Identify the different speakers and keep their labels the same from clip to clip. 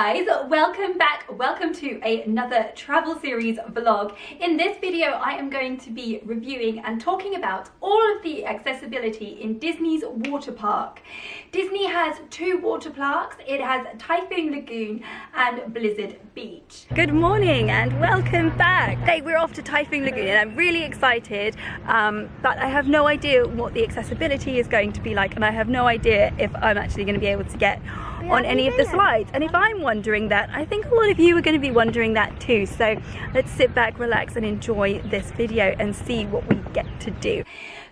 Speaker 1: guys, welcome back. Welcome to another travel series vlog. In this video I am going to be reviewing and talking about all of the accessibility in Disney's water park. Disney has two water parks. It has Typhoon Lagoon and Blizzard Beach. Good morning and welcome back. Hey, we're off to Typhoon Lagoon and I'm really excited, but I have no idea what the accessibility is going to be like, and I have no idea if I'm actually going to be able to get on any of the slides. And if I'm wondering that, I think a lot of you are going to be wondering that too. So let's sit back, relax and enjoy this video and see what we get to do.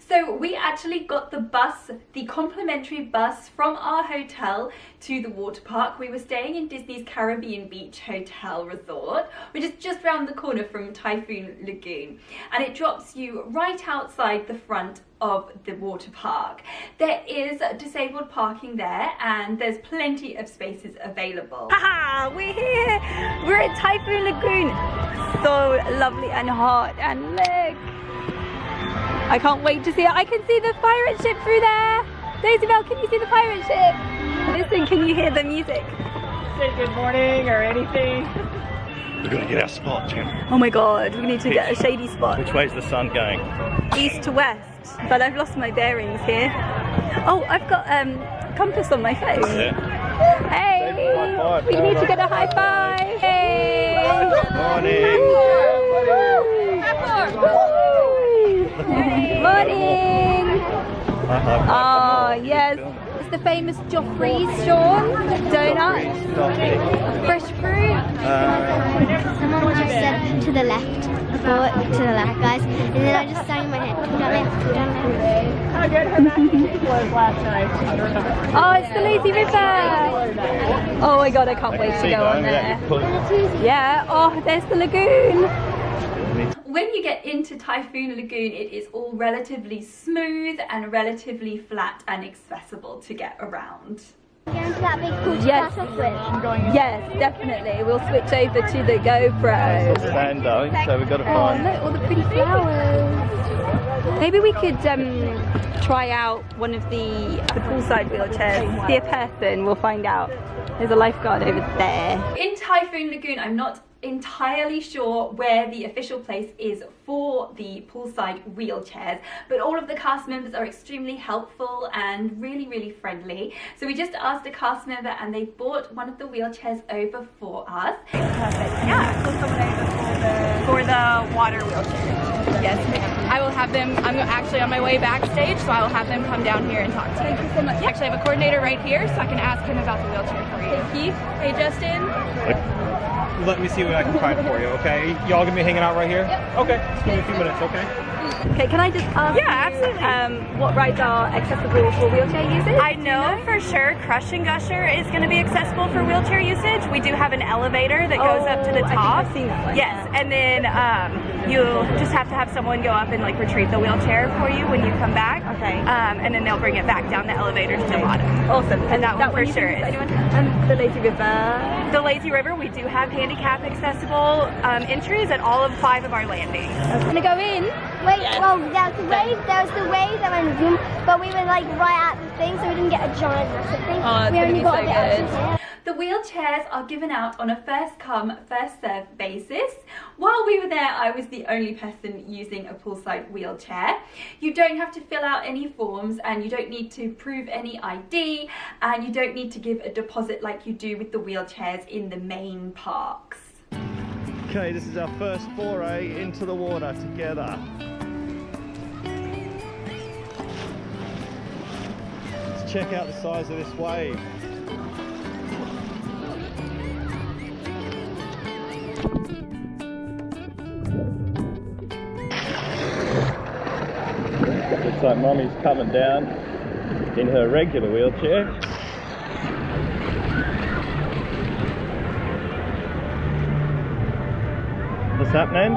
Speaker 1: So we actually got the bus, the complimentary bus from our hotel to the water park. We were staying in Disney's Caribbean Beach Hotel Resort, which is just around the corner from Typhoon Lagoon. And it drops you right outside the front of the water park. There is disabled parking there and there's plenty of spaces available. Haha, we're here! We're at Typhoon Lagoon. So lovely and hot, and look! I can't wait to see it. I can see the pirate ship through there. Daisybell, can you see the pirate ship? Listen, can you hear the music?
Speaker 2: Say good morning or anything.
Speaker 3: We're gonna get our spot, Jim.
Speaker 1: Oh my god, we need to get a shady spot.
Speaker 3: Which way's the sun going?
Speaker 1: East to west. But I've lost my bearings here. Oh, I've got compass on my phone.
Speaker 3: Yeah.
Speaker 1: Hey! We need to get a high five. Hey!
Speaker 3: Morning.
Speaker 1: Morning! Oh, yes. It's the famous Joffrey's, Sean. Donut. Fresh fruit.
Speaker 4: Someone just said to the left. Forward, to the left, guys. And then I just sang in my head. To the left, to the left.
Speaker 2: How good her mac and cheese was last night.
Speaker 1: Oh, it's the lazy river. Oh my god, I can't wait to go on there. Yeah, oh, there's the lagoon. When you get into Typhoon Lagoon, it is all relatively smooth and relatively flat and accessible to get around.
Speaker 4: Going to that big pool to
Speaker 1: Yes.
Speaker 4: start off with.
Speaker 1: Yes, definitely. We'll switch over to the GoPro.
Speaker 3: Stand though, so we've got to
Speaker 1: Oh,
Speaker 3: find.
Speaker 1: look, all the pretty flowers. Maybe we could try out one of the poolside wheelchairs. See a person, we'll find out. There's a lifeguard over there. In Typhoon Lagoon, I'm not entirely sure where the official place is for the poolside wheelchairs, but all of the cast members are extremely helpful and really friendly. So we just asked a cast member and they brought one of the wheelchairs over for us. Perfect. Yeah, so someone over
Speaker 5: for the water wheelchair. Yes, I will have them. I'm actually on my way backstage, so I will have them come down here and talk to you.
Speaker 1: Thank you so much.
Speaker 5: Actually, I have a coordinator right here, so I can ask him about the wheelchair for you.
Speaker 1: Thank you.
Speaker 5: Hey, Justin.
Speaker 2: Let me see what I can find for you, okay? Y'all gonna be hanging out right here? Yep. Okay, just give me a few minutes, okay?
Speaker 1: Okay, can I just ask what rides are accessible for wheelchair users?
Speaker 5: I know for sure Crush and Gusher is going to be accessible for wheelchair usage. We do have an elevator that goes up to the top.
Speaker 1: I think I've seen that one.
Speaker 5: Yes, and then you'll just have to have someone go up and like retrieve the wheelchair for you when you come back.
Speaker 1: Okay.
Speaker 5: And then they'll bring it back down the elevator to the bottom.
Speaker 1: Awesome.
Speaker 5: And that one for sure is.
Speaker 1: And the Lazy River.
Speaker 5: The Lazy River, we do have handicap accessible entries at all of 5 of our landings.
Speaker 1: I'm gonna go in.
Speaker 4: Wait, well, there was the wave that went zoom, but we were like right at the thing, so we didn't get a giant massive thing.
Speaker 1: Oh, it's
Speaker 4: we
Speaker 1: gonna
Speaker 4: only
Speaker 1: be
Speaker 4: got
Speaker 1: so
Speaker 4: a bit
Speaker 1: good.
Speaker 4: extra.
Speaker 1: The wheelchairs are given out on a first come, first served basis. While we were there, I was the only person using a poolside wheelchair. You don't have to fill out any forms and you don't need to prove any ID, and you don't need to give a deposit like you do with the wheelchairs in the main parks.
Speaker 3: Okay, this is our first foray into the water together. Let's check out the size of this wave. Looks like Mummy's coming down in her regular wheelchair. What's happening?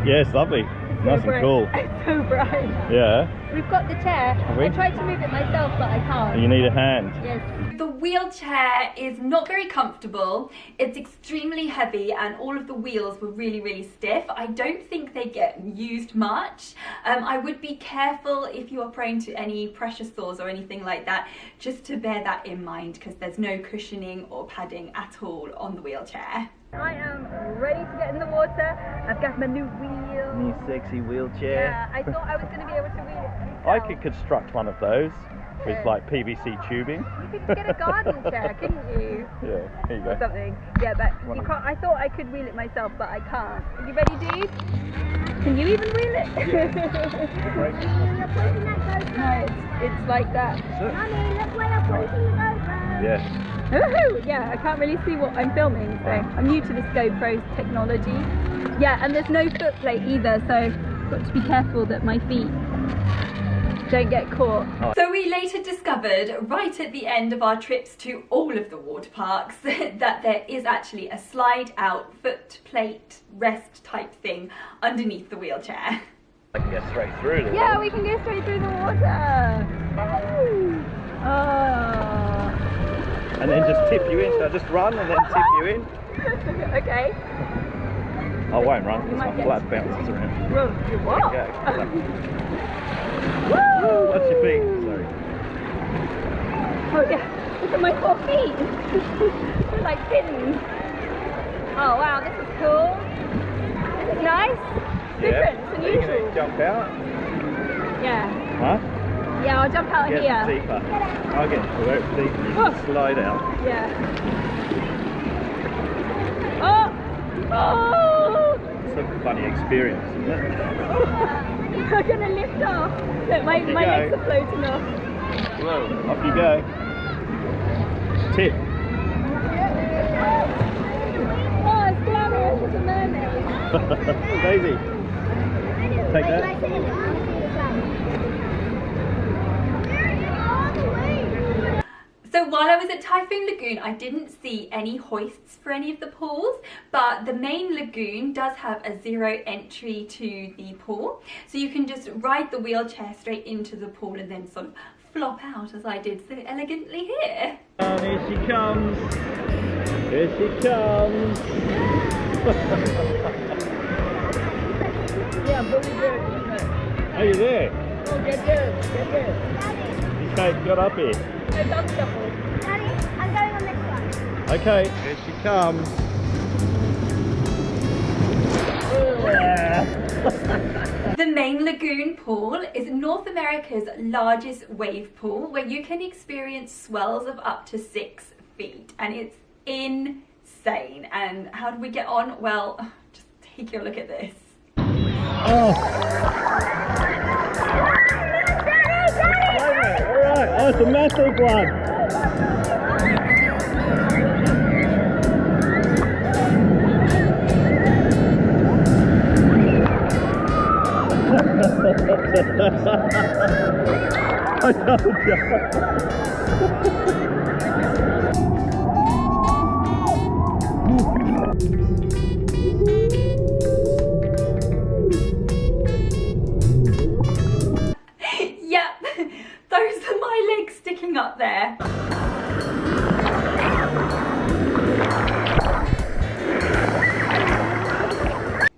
Speaker 3: Yeah, it's lovely. Nice and cool.
Speaker 5: It's so bright.
Speaker 3: Yeah.
Speaker 5: We've got the chair.
Speaker 3: we?
Speaker 5: I tried to move it myself, but I can't.
Speaker 3: You need a hand.
Speaker 5: Yes.
Speaker 1: The wheelchair is not very comfortable. It's extremely heavy and all of the wheels were really stiff. I don't think they get used much. I would be careful if you are prone to any pressure sores or anything like that, just to bear that in mind, because there's no cushioning or padding at all on the wheelchair.
Speaker 5: I am ready to get in the water. I've got my new wheel.
Speaker 3: New sexy wheelchair.
Speaker 5: Yeah, I thought I was going to be able to wheel it myself.
Speaker 3: I could construct one of those with like PVC tubing.
Speaker 5: You could get a garden chair, couldn't you?
Speaker 3: Yeah, here you
Speaker 5: Or
Speaker 3: go.
Speaker 5: something. Yeah, but you can't. I thought I could wheel it myself, but I can't. Are you ready, dude? Can you even wheel it? No, it's like that.
Speaker 4: Mommy, look where you're pointing the GoPro.
Speaker 3: Yes.
Speaker 5: Woohoo! Yeah, I can't really see what I'm filming, so I'm new to this GoPro technology. Yeah, and there's no foot plate either, so I've got to be careful that my feet don't get caught.
Speaker 1: So we later discovered, right at the end of our trips to all of the water parks, that there is actually a slide out foot plate rest type thing underneath the wheelchair.
Speaker 3: I can get straight through the
Speaker 5: Yeah, we can go straight through the water. Oh.
Speaker 3: And then just tip you in. So I just run and then tip you in.
Speaker 5: Okay.
Speaker 3: I won't run
Speaker 5: You
Speaker 3: because
Speaker 5: might
Speaker 3: my
Speaker 5: get-
Speaker 3: flat bounces around.
Speaker 5: Whoa, you what?
Speaker 3: There you go.
Speaker 5: Woo!
Speaker 3: Watch your feet. Sorry.
Speaker 5: Oh yeah, look at my 4 feet. They're like pins. Oh wow, this is cool. This is nice. Different, it's
Speaker 3: Are you
Speaker 5: unusual.
Speaker 3: gonna jump out?
Speaker 5: Yeah.
Speaker 3: Huh?
Speaker 5: Yeah, I'll jump out
Speaker 3: Get
Speaker 5: here.
Speaker 3: deeper. I'll get deeper. You
Speaker 5: Oh.
Speaker 3: can slide out.
Speaker 5: Yeah. Oh! Oh!
Speaker 3: It's a funny experience, isn't it?
Speaker 5: I'm gonna lift off. Look, my
Speaker 3: Off you
Speaker 5: legs
Speaker 3: go.
Speaker 5: are floating off.
Speaker 3: Whoa. Off you go. Tip.
Speaker 5: Oh, it's glamorous as a mermaid.
Speaker 3: Daisy. Take that.
Speaker 1: So while I was at Typhoon Lagoon, I didn't see any hoists for any of the pools, but the main lagoon does have a 0 entry to the pool. So you can just ride the wheelchair straight into the pool and then sort of flop out, as I did so elegantly here.
Speaker 3: Here she comes. Here she comes.
Speaker 5: Yeah, bully bird.
Speaker 3: Are you there?
Speaker 5: Oh, get there, get there.
Speaker 3: Okay, got up here.
Speaker 5: No dog shuffle.
Speaker 4: Daddy, I'm going on this one.
Speaker 3: Okay, here she comes.
Speaker 1: The main lagoon pool is North America's largest wave pool, where you can experience swells of up to 6 feet, and it's insane. And how did we get on? Well, just take a look at this.
Speaker 3: Oh. Alright, oh, it's a massive one. I told you.
Speaker 1: Yep, those are my legs sticking up there.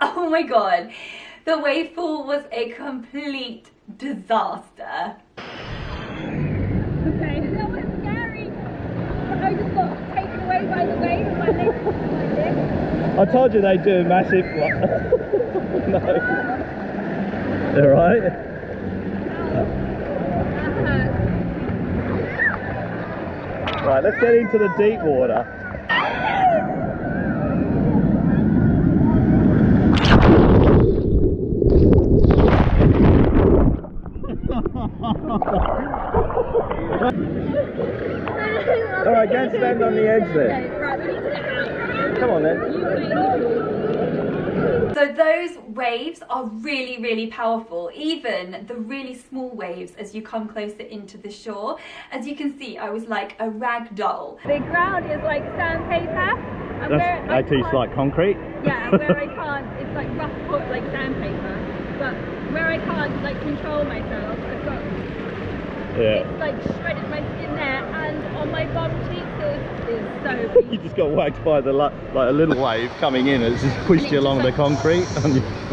Speaker 1: Oh my god, the wave pool was a complete disaster.
Speaker 5: Okay, that was scary. I just got taken away by the wave and my legs were like this.
Speaker 3: I told you they do a massive one. No. Alright?
Speaker 5: That hurts.
Speaker 3: Right, let's get into the deep water. Alright, go and stand on the edge there.
Speaker 5: Okay, right, we need to get out.
Speaker 3: Come on then.
Speaker 1: So those waves are really, really powerful, even the really small waves as you come closer into the shore. As you can see, I was like a rag doll.
Speaker 5: The ground is like sandpaper. And
Speaker 3: That's
Speaker 5: where I
Speaker 3: actually
Speaker 5: can't-
Speaker 3: like concrete.
Speaker 5: Yeah, and where I can't, it's like rough foot, like sandpaper. but where I can't like control myself, I've got it's like shredded my skin there, and on my bum cheeks is so
Speaker 3: You just got whacked by the like a little wave coming in and it's just pushed you along the concrete.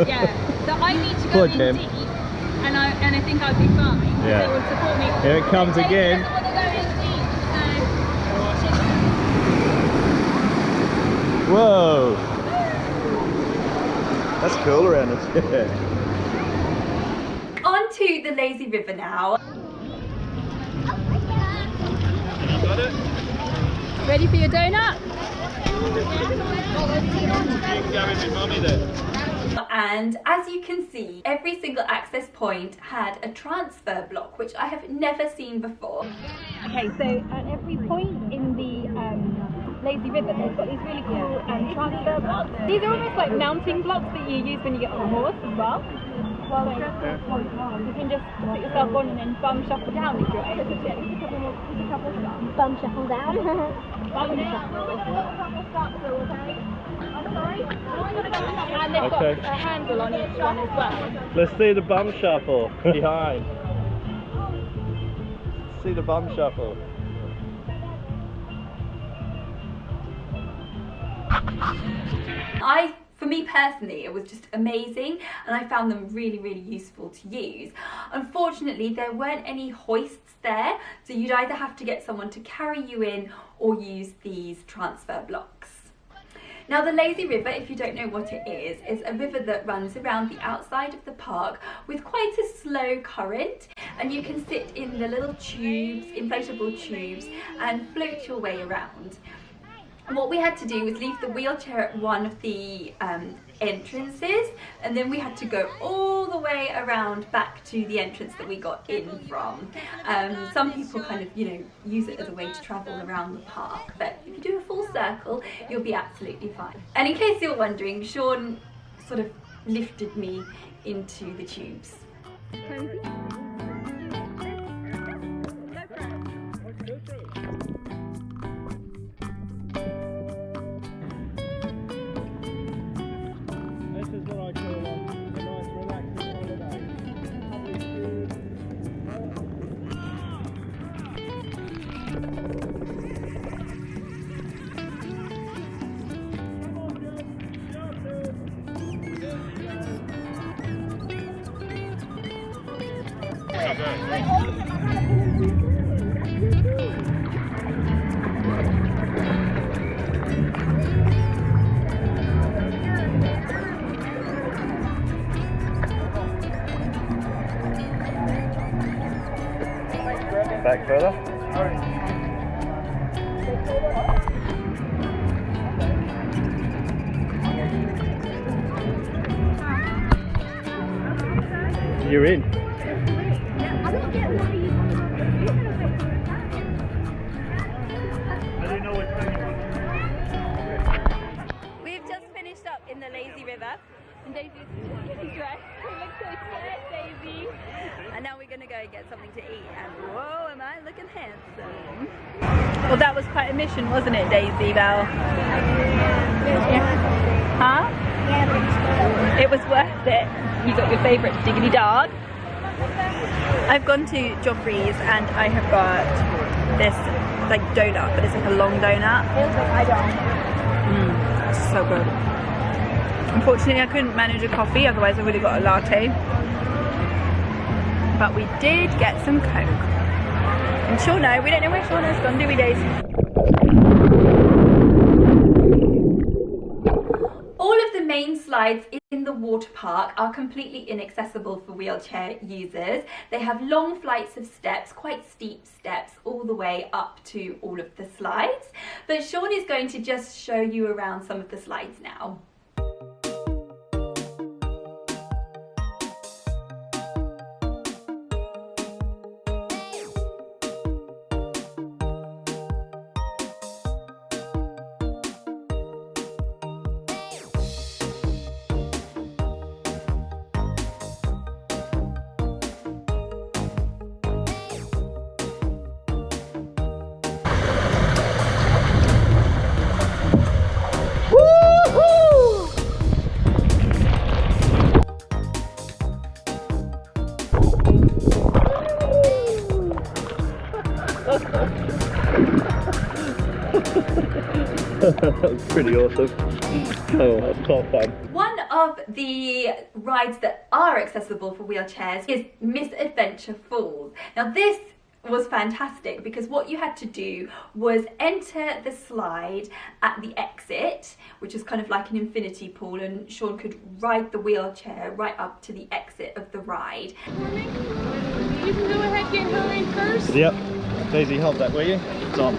Speaker 5: Yeah, so I need to go in deep, and I think I'd be fine.
Speaker 3: Yeah.
Speaker 5: They will support me.
Speaker 3: Here it comes again.
Speaker 5: I want to go in deep, so
Speaker 3: Whoa! That's cool around us.
Speaker 1: On to the lazy river now.
Speaker 5: ready for your donut?
Speaker 1: And as you can see, every single access point had a transfer block, which I have never seen before.
Speaker 5: Okay, so at every point in the lazy river, they've got these really cool transfer blocks. These are almost like mounting blocks that you use when you get on a horse as well. So you can just put yourself on and then bum shuffle down if you're able to.
Speaker 4: Bum shuffle down.
Speaker 5: Bum shuffle. And they've got a handle on each one as well.
Speaker 3: Let's see the bum shuffle behind. See the bum shuffle.
Speaker 1: For me personally, it was just amazing, and I found them really, really useful to use. Unfortunately, there weren't any hoists there, so you'd either have to get someone to carry you in or use these transfer blocks. Now, the lazy river, if you don't know what it is a river that runs around the outside of the park with quite a slow current, and you can sit in the little tubes, inflatable tubes, and float your way around. What we had to do was leave the wheelchair at one of the entrances, and then we had to go all the way around back to the entrance that we got in from. Some people kind of, use it as a way to travel around the park, but if you do a full circle, you'll be absolutely fine. And in case you're wondering, Sean sort of lifted me into the tubes.
Speaker 3: Back further. You're in.
Speaker 1: We've just finished up in the lazy river, and Daisy's dressed. She looks so scared, Daisy. And now we're going to go get something to eat, and whoa, am I looking handsome.
Speaker 5: Well, that was quite a mission, wasn't it, Daisy Belle? Yeah. Huh?
Speaker 4: Yeah,
Speaker 5: It was worth it. You got your favourite diggity dog. I've gone to Joffrey's and I have got this like donut, but it's like a long donut. It's so good. Unfortunately, I couldn't manage a coffee, otherwise I would have got a latte. But we did get some Coke. And Shauna, we don't know where Shauna's gone, do we, Daisy?
Speaker 1: All of the main slides in the water park are completely inaccessible for wheelchair users. They have long flights of steps, quite steep steps, all the way up to all of the slides. But Sean is going to just show you around some of the slides now.
Speaker 3: That was pretty awesome. Oh, that's quite fun.
Speaker 1: One of the rides that are accessible for wheelchairs is Misadventure Falls. Now this was fantastic because what you had to do was enter the slide at the exit, which is kind of like an infinity pool, and Sean could ride the wheelchair right up to the exit of the ride.
Speaker 5: You can go ahead and get her in first.
Speaker 3: Yep. Daisy, hold that, will you? It's on.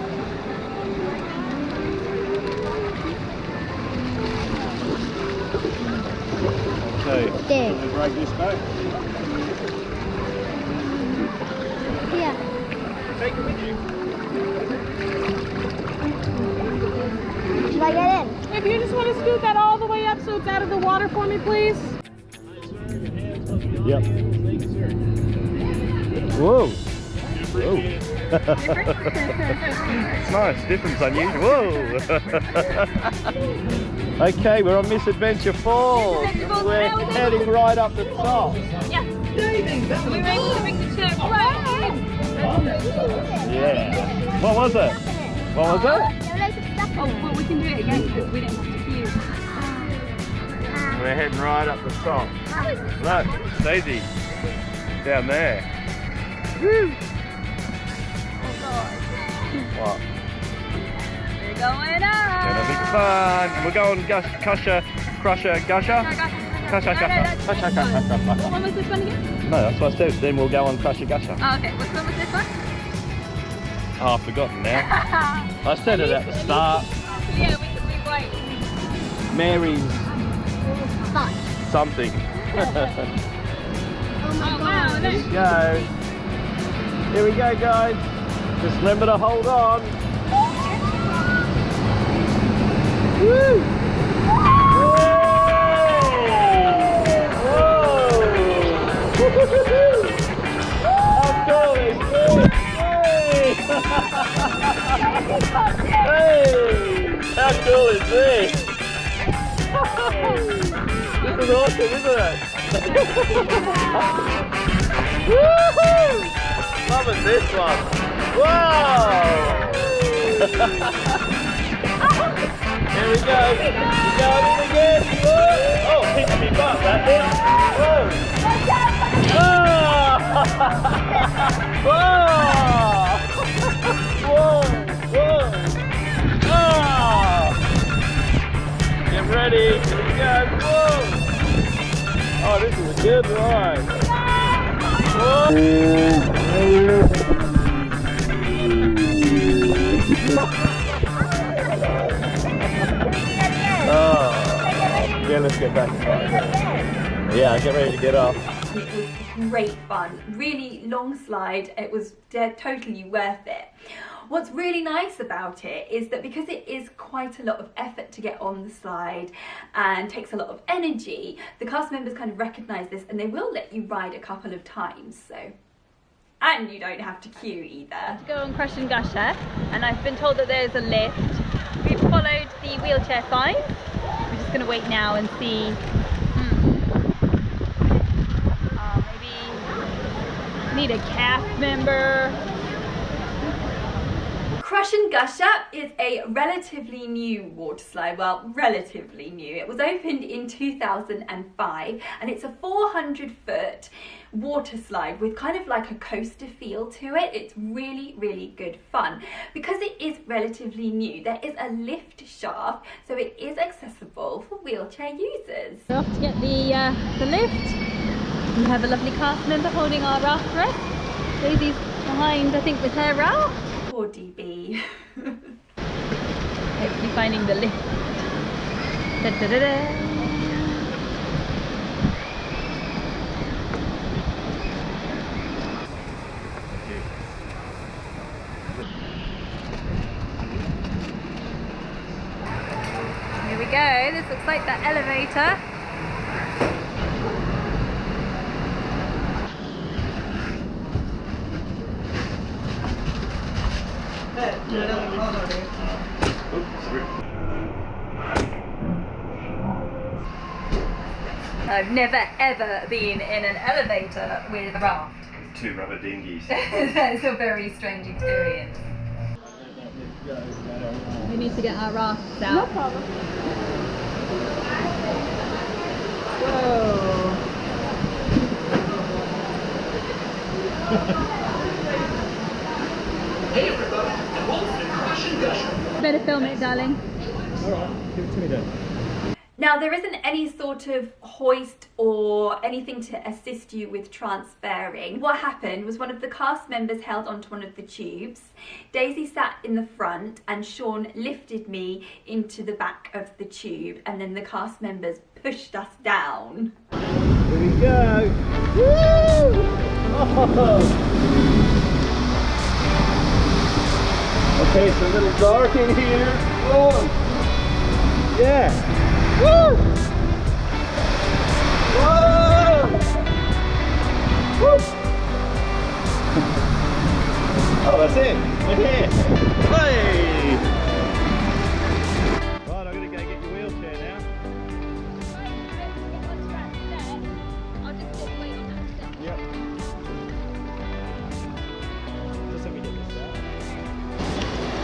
Speaker 3: Okay.
Speaker 4: There.
Speaker 3: Can we drag this back?
Speaker 4: Yeah.
Speaker 3: Take it with you.
Speaker 4: Should I get in?
Speaker 5: If you just want to scoot that all the way up so it's out of the water for me, please.
Speaker 3: Yep. Whoa. Whoa. It's nice, different's unusual. Whoa. Okay, we're on Misadventure Falls. We're heading right up the top.
Speaker 5: Yeah. We were able to make the chair right.
Speaker 3: Yeah. What was it? What was it?
Speaker 5: Oh, well, we can do it again because we didn't have to queue.
Speaker 3: We're heading right up the top. Look, Daisy, down there. Woo! What?
Speaker 5: We're going up.
Speaker 3: Gonna be fun. And we're going Crusher, Gusher. Crusher.
Speaker 5: What one was this one again?
Speaker 3: No, that's what I said. Then we'll go on Crusher, Gusher.
Speaker 5: Oh, okay. Which one was this one?
Speaker 3: Oh, I've forgotten now. I said it at the start.
Speaker 5: Yeah, we right.
Speaker 3: Mary's
Speaker 4: Fun.
Speaker 3: something.
Speaker 5: Oh, wow.
Speaker 3: Let's go. Here we go, guys. Just remember to hold on. Woo! How cool is this? Hey! How cool is this? This is awesome, isn't it? Woohoo! Loving this one. Whoa! Here we go. You going in again? Whoa! Oh, pinch me butt, that did. Whoa! Whoa! Whoa! Whoa! Oh! Get ready. Here we go. Whoa! Oh, this is a good ride. Whoa! Oh, yeah, let's get back. Yeah, get ready to get off.
Speaker 1: It was great fun, really long slide. It was totally worth it. What's really nice about it is that because it is quite a lot of effort to get on the slide and takes a lot of energy, the cast members kind of recognise this and they will let you ride a couple of times. So, and you don't have to queue either.
Speaker 5: Go on Crush and Gusher, and I've been told that there's a lift. We've followed the wheelchair sign. We're just going to wait now and see. Maybe need a cast member.
Speaker 1: Crush and Gusher is a relatively new water slide. Well, relatively new. It was opened in 2005 and it's a 400-foot water slide with kind of like a coaster feel to it. It's really, really good fun. Because it is relatively new, there is a lift shaft, so it is accessible for wheelchair users.
Speaker 5: We're off to get the lift. We have a lovely cast member holding our raft for us. Daisy's behind, I think, with her raft.
Speaker 1: Poor DB.
Speaker 5: Hopefully finding the lift. Da, da, da, da. Here we go. This looks like the elevator. I've never ever been in an elevator with a raft.
Speaker 3: Two rubber dinghies.
Speaker 5: That's a very strange experience. We need to get our rafts out.
Speaker 4: No problem.
Speaker 3: Whoa!
Speaker 6: Hey everybody, and welcome to Crush and Gusher.
Speaker 5: Better film it, darling.
Speaker 2: Alright, give it to me then.
Speaker 1: Now, there isn't any sort of hoist or anything to assist you with transferring. What happened was one of the cast members held onto one of the tubes. Daisy sat in the front and Sean lifted me into the back of the tube, and then the cast members pushed us down.
Speaker 3: Here we go! Woo! Oh. Okay, it's a little dark in here. Whoa! Yeah! Woo! Whoa! Woo! Oh, that's it. We're here. Hey! Right, I'm gonna go get your wheelchair now.
Speaker 5: I'll just walk away on that step.
Speaker 2: Yep. Just let me get this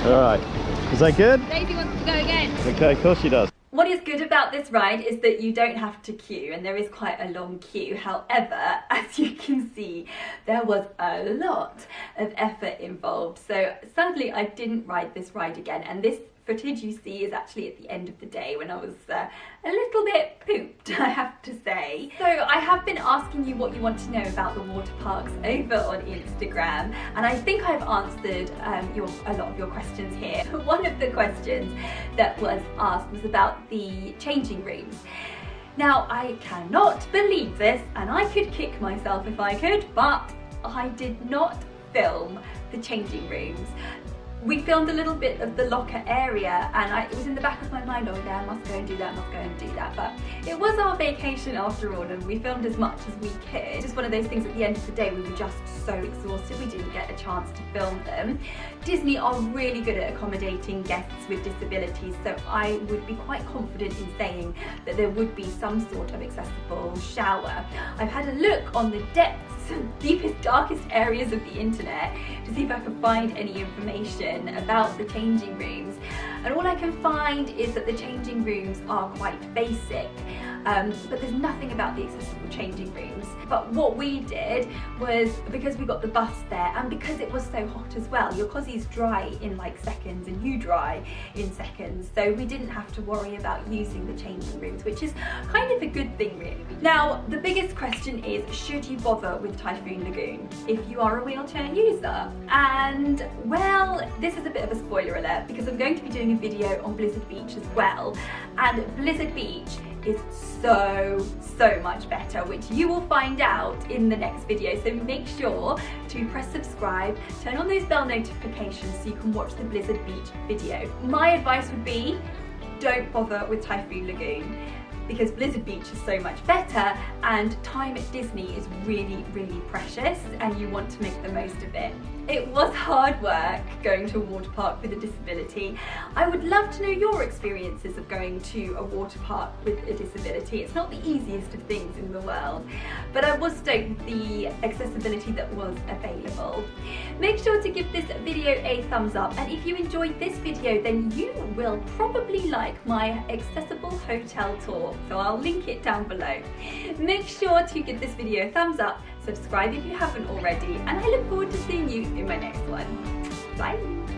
Speaker 2: out.
Speaker 3: All right. Is that good?
Speaker 5: Daisy wants to go again.
Speaker 3: Okay, of course she does.
Speaker 1: What is good about this ride is that you don't have to queue, and there is quite a long queue. However, as you can see, there was a lot of effort involved. So sadly, I didn't ride this ride again, and this footage you see is actually at the end of the day when I was a little bit pooped, I have to say. So I have been asking you what you want to know about the water parks over on Instagram, and I think I've answered a lot of your questions here. One of the questions that was asked was about the changing rooms. Now, I cannot believe this, and I could kick myself if I could, but I did not film the changing rooms. We filmed a little bit of the locker area, and it was in the back of my mind, oh yeah, I must go and do that, must go and do that. But it was our vacation after all, and we filmed as much as we could. It's just one of those things, at the end of the day, we were just so exhausted, we didn't get a chance to film them. Disney are really good at accommodating guests with disabilities, so I would be quite confident in saying that there would be some sort of accessible shower. I've had a look on the depths, deepest, darkest areas of the internet to see if I can find any information about the changing rooms, and all I can find is that the changing rooms are quite basic, but there's nothing about the accessible changing rooms. But what we did was, because we got the bus there, and because it was so hot as well, your cozies dry in like seconds and you dry in seconds, so we didn't have to worry about using the changing rooms, which is kind of a good thing really. Now, the biggest question is, should you bother with Typhoon Lagoon if you are a wheelchair user? And well, this is a bit of a spoiler alert, because I'm going to be doing a video on Blizzard Beach as well, and Blizzard Beach is so much better, which you will find out in the next video. So make sure to press subscribe, turn on those bell notifications so you can watch the Blizzard Beach video. My advice would be, don't bother with Typhoon Lagoon, because Blizzard Beach is so much better, and time at Disney is really precious, and you want to make the most of it. It was hard work going to a water park with a disability. I would love to know your experiences of going to a water park with a disability. It's not the easiest of things in the world, but I was stoked with the accessibility that was available. Make sure to give this video a thumbs up, and if you enjoyed this video, then you will probably like my accessible hotel tour, so I'll link it down below. Make sure to give this video a thumbs up, subscribe if you haven't already, and I look forward to seeing you in my next one. Bye!